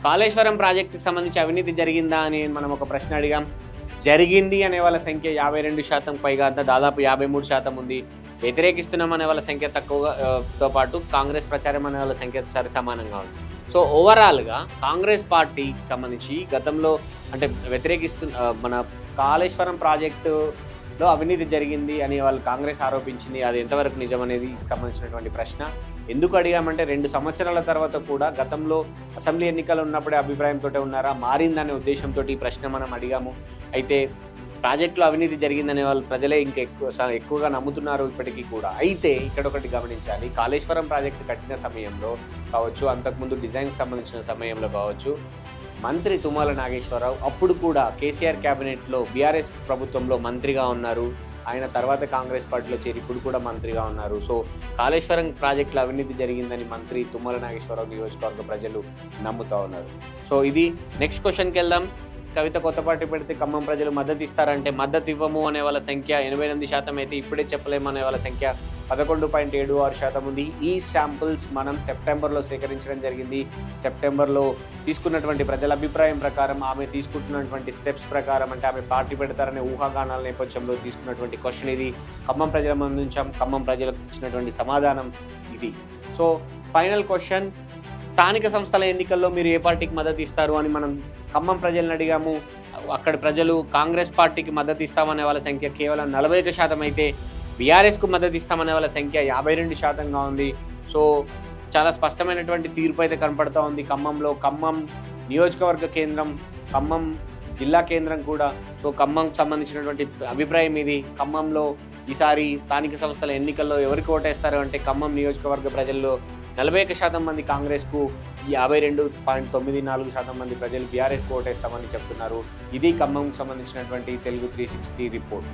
కాళేశ్వరం ప్రాజెక్టుకి సంబంధించి అవినీతి జరిగిందా అని మనం ఒక ప్రశ్న అడిగాం. జరిగింది అనే వాళ్ళ సంఖ్య 52% పైగా, అంతా దాదాపు 53% ఉంది. వ్యతిరేకిస్తున్నాం అనే వాళ్ళ సంఖ్య తక్కువగా తో పాటు కాంగ్రెస్ ప్రచారం అనే వాళ్ళ సంఖ్య సరి సమానంగా ఉంది. సో ఓవరాల్గా కాంగ్రెస్ పార్టీకి సంబంధించి గతంలో అంటే మన కాళేశ్వరం ప్రాజెక్టులో అవినీతి జరిగింది అని వాళ్ళు కాంగ్రెస్ ఆరోపించింది. అది ఎంతవరకు నిజం అనేది సంబంధించినటువంటి ప్రశ్న. ఎందుకు అడిగామంటే 2 సంవత్సరాల తర్వాత కూడా గతంలో అసెంబ్లీ ఎన్నికలు ఉన్నప్పుడే అభిప్రాయంతో ఉన్నారా, మారిందనే ఉద్దేశంతో ఈ ప్రశ్న మనం అడిగాము. అయితే ప్రాజెక్టులో అవినీతి జరిగిందనే వాళ్ళు ప్రజలే ఇంకా ఎక్కువగా నమ్ముతున్నారు ఇప్పటికీ కూడా. అయితే ఇక్కడ ఒకటి గమనించాలి, కాళేశ్వరం ప్రాజెక్టు కట్టిన సమయంలో కావచ్చు, అంతకుముందు డిజైన్కి సంబంధించిన సమయంలో కావచ్చు, మంత్రి తుమ్మల నాగేశ్వరరావు అప్పుడు కూడా కేసీఆర్ క్యాబినెట్లో బీఆర్ఎస్ ప్రభుత్వంలో మంత్రిగా ఉన్నారు. ఆయన తర్వాత కాంగ్రెస్ పార్టీలో చేరి ఇప్పుడు కూడా మంత్రిగా ఉన్నారు. సో కాళేశ్వరం ప్రాజెక్టులో అవినీతి జరిగిందని మంత్రి తుమ్మల నాగేశ్వరరావు నియోజకవర్గ ప్రజలు నమ్ముతూ ఉన్నారు. సో ఇది నెక్స్ట్ క్వశ్చన్కి వెళ్దాం. కవిత కొత్త పార్టీ పెడితే ఖమ్మం ప్రజలు మద్దతు ఇస్తారంటే మద్దతు ఇవ్వము అనే వాళ్ళ సంఖ్య 88% అయితే, ఇప్పుడే చెప్పలేము అనే వాళ్ళ సంఖ్య 11.76% ఉంది. ఈ శాంపుల్స్ మనం సెప్టెంబర్లో సేకరించడం జరిగింది. సెప్టెంబర్లో తీసుకున్నటువంటి ప్రజల అభిప్రాయం ప్రకారం, ఆమె తీసుకుంటున్నటువంటి స్టెప్స్ ప్రకారం, అంటే ఆమె పార్టీ పెడతారనే ఊహాగానాల నేపథ్యంలో తీసుకున్నటువంటి క్వశ్చన్ ఇది. ఖమ్మం ప్రజల అందించాం, ఖమ్మం ప్రజలకు ఇచ్చినటువంటి సమాధానం ఇది. సో ఫైనల్ క్వశ్చన్, స్థానిక సంస్థల ఎన్నికల్లో మీరు ఏ పార్టీకి మద్దతు ఇస్తారు అని మనం ఖమ్మం ప్రజలను అడిగాము. అక్కడ ప్రజలు కాంగ్రెస్ పార్టీకి మద్దతు ఇస్తామనే వాళ్ళ సంఖ్య కేవలం 41% అయితే, బీఆర్ఎస్కు మద్దతు ఇస్తామనే వాళ్ళ సంఖ్య 52%గా ఉంది. సో చాలా స్పష్టమైనటువంటి తీర్పు అయితే కనపడుతూ ఉంది ఖమ్మంలో. ఖమ్మం నియోజకవర్గ కేంద్రం, ఖమ్మం జిల్లా కేంద్రం కూడా. సో ఖమ్మంకి సంబంధించినటువంటి అభిప్రాయం ఇది. ఖమ్మంలో ఈసారి స్థానిక సంస్థల ఎన్నికల్లో ఎవరికి ఓటేస్తారు అంటే, ఖమ్మం నియోజకవర్గ ప్రజల్లో 41% మంది కాంగ్రెస్కు, 52.94% మంది ప్రజలు బీఆర్ఎస్కు ఓటేస్తామని చెప్తున్నారు. ఇది ఖమ్మంకు సంబంధించినటువంటి తెలుగు 360 రిపోర్ట్.